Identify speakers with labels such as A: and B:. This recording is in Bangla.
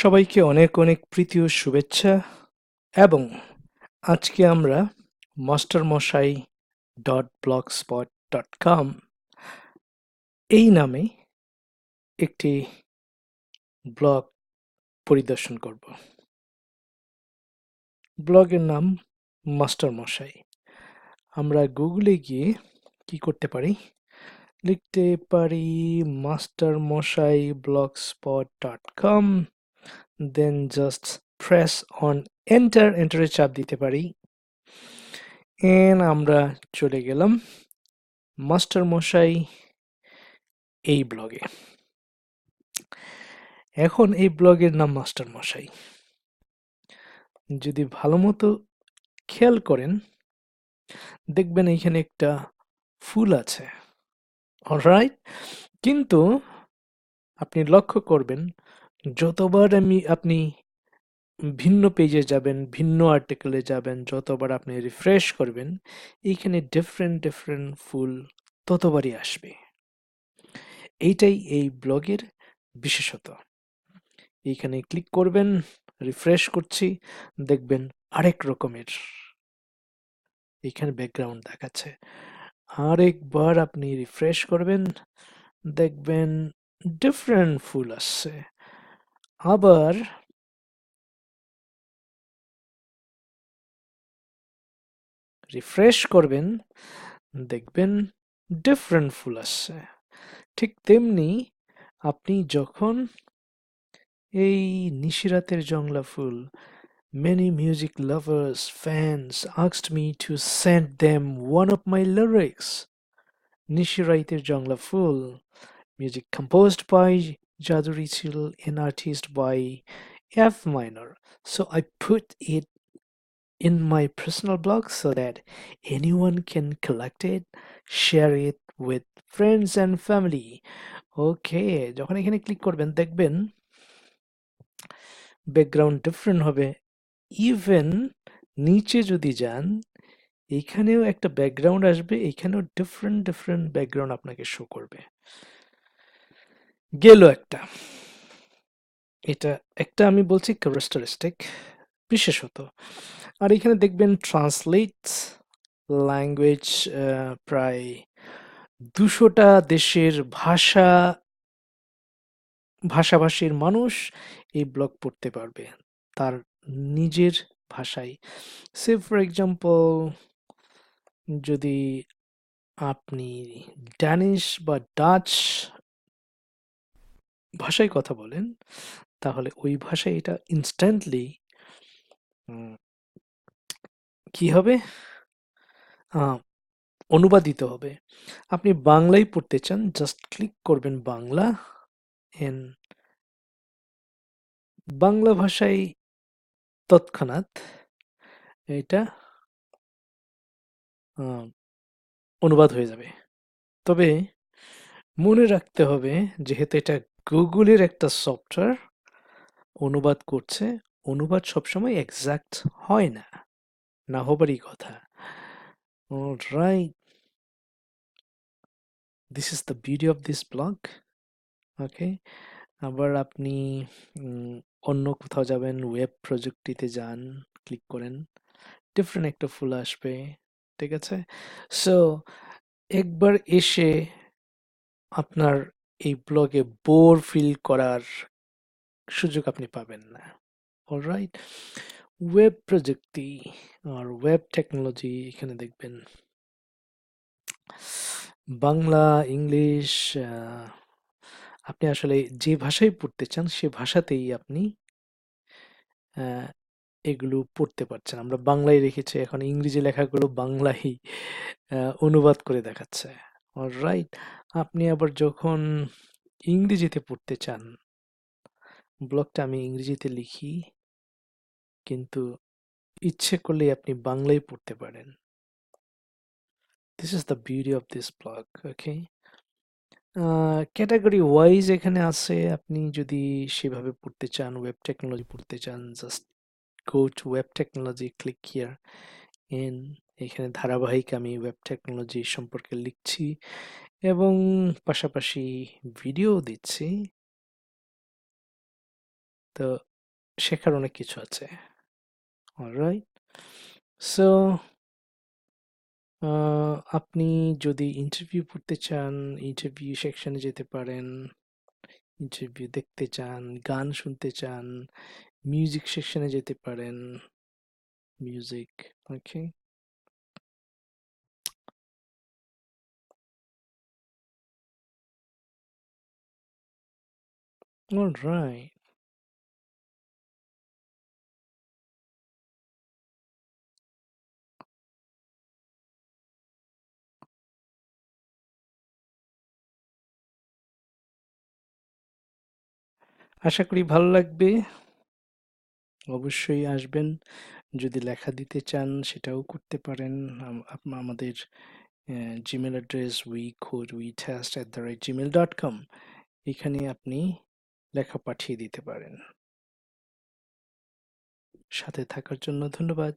A: সবাইকে অনেক অনেক প্রীতি ও শুভেচ্ছা এবং আজকে আমরা mastermoshaii.blogspot.com এই নামে একটি ব্লগ পরিদর্শন করব। ব্লগের নাম মাস্টার মশাই। আমরা গুগলে গিয়ে কি করতে পারি, লিখতে পারি mastermoshaii.blogspot.com, then just press on এন্টারে চাপ দিতে পারি। আমরা চলে গেলাম মাস্টার মশাই এই ব্লগে। এখন এই ব্লগের নাম মাস্টার মশাই। যদি ভালো মতো খেয়াল করেন দেখবেন এইখানে একটা ফুল আছে, অলরাইট। কিন্তু আপনি লক্ষ্য করবেন যতবার আপনি ভিন্ন পেজে যাবেন, ভিন্ন আর্টিকেলে যাবেন, যতবার আপনি রিফ্রেশ করবেন এইখানে ডিফারেন্ট ফুল ততবারই আসবে। এইটাই এই ব্লগের বিশেষত। এইখানে ক্লিক করবেন, রিফ্রেশ করছি, দেখবেন আরেক রকমের এখানে ব্যাকগ্রাউন্ড দেখাচ্ছে। আরেকবার আপনি রিফ্রেশ করবেন, দেখবেন ডিফারেন্ট ফুল আসছে। আবার রিফ্রেশ করবেন, দেখবেন ডিফারেন্ট ফুল আসছে। ঠিক তেমনি আপনি যখন এই নিশিরাতের জংলা ফুল, many music lovers fans asked me to send them one of my lyrics. Nishiraiter Jongla Full, music composed by Jadu Richil and artist by F minor. So I put it in my personal blog so that anyone can collect it, share it with friends and family. Okay, যখন এখানে ক্লিক করবেন দেখবেন ব্যাকগ্রাউন্ড ডিফারেন্ট হবে। ইভেন নিচে যদি যান এইখানেও একটা ব্যাকগ্রাউন্ড আসবে, এইখানেও ডিফারেন্ট ব্যাকগ্রাউন্ড আপনাকে শো করবে। গেল একটা, এটা একটা আমি বলছি ক্যারেক্টারিস্টিক বিশেষত। আর এখানে দেখবেন ট্রান্সলেট ল্যাঙ্গুয়েজ, প্রায় 200টা দেশের ভাষাভাষীর মানুষ এই ব্লগ পড়তে পারবে তার নিজের ভাষায়। সে ফর এক্সাম্পল যদি আপনি ড্যানিশ বা ডাচ ভাষায় কথা বলেন তাহলে ওই ভাষায় এটা ইনস্ট্যান্টলি কি হবে, অনুবাদিত হবে। আপনি বাংলায় পড়তে চান, জাস্ট ক্লিক করবেন বাংলা, এন বাংলা ভাষায় তৎক্ষণাৎ এটা অনুবাদ হয়ে যাবে। তবে মনে রাখতে হবে যেহেতু এটা গুগলের একটা সফটওয়্যার অনুবাদ করছে, অনুবাদ সবসময় এক্সাক্ট হয় না, না হবারই কথা। Alright, this is the beauty of this blog. Okay, আবার আপনি অন্য কোথাও যাবেন, ওয়েব প্রযুক্তিতে যান, ক্লিক করেন, ডিফারেন্ট একটা ফুল আসবে। ঠিক আছে, সো একবার এসে আপনার এই ব্লগে বোর ফিল করার সুযোগ আপনি পাবেন না। অলরাইট, ওয়েব প্রযুক্তি আর ওয়েব টেকনোলজি, এখানে দেখবেন বাংলা, ইংলিশ, আপনি আসলে যে ভাষায় পড়তে চান সে ভাষাতেই আপনি এগুলো পড়তে পারছেন। আমরা বাংলায় রেখেছি, এখন ইংরেজি লেখাগুলো বাংলায় অনুবাদ করে দেখাচ্ছে। অলরাইট, আপনি আবার যখন ইংরেজিতে পড়তে চান, ব্লগটা আমি ইংরেজিতে লিখি, কিন্তু ইচ্ছে করলেই আপনি বাংলায় পড়তে পারেন। This is the beauty of this blog. Okay, category wise এখানে আছে, আপনি যদি সেভাবে পড়তে চান, ওয়েব টেকনোলজি পড়তে চান, just go to web technology, click here. এখানে ধারাবাহিক আমি ওয়েব টেকনোলজি সম্পর্কে লিখছি এবং পাশাপাশি ভিডিও দিচ্ছি। তো শেখার অনেক কিছু আছে। অলরাইট, সো আপনি যদি ইন্টারভিউ পড়তে চান, ইন্টারভিউ সেকশনে যেতে পারেন। ইন্টারভিউ দেখতে চান, গান শুনতে চান, মিউজিক সেকশনে যেতে পারেন। মিউজিক, ওকে। অলরাইট, আশা করি ভালো লাগবে। অবশ্যই আসবেন। যদি লেখা দিতে চান সেটাও করতে পারেন। আমাদের জিমেল অ্যাড্রেস wecodewetest@gmail.com, এখানে আপনি লেখা পাঠিয়ে দিতে পারেন। সাথে থাকার জন্য ধন্যবাদ।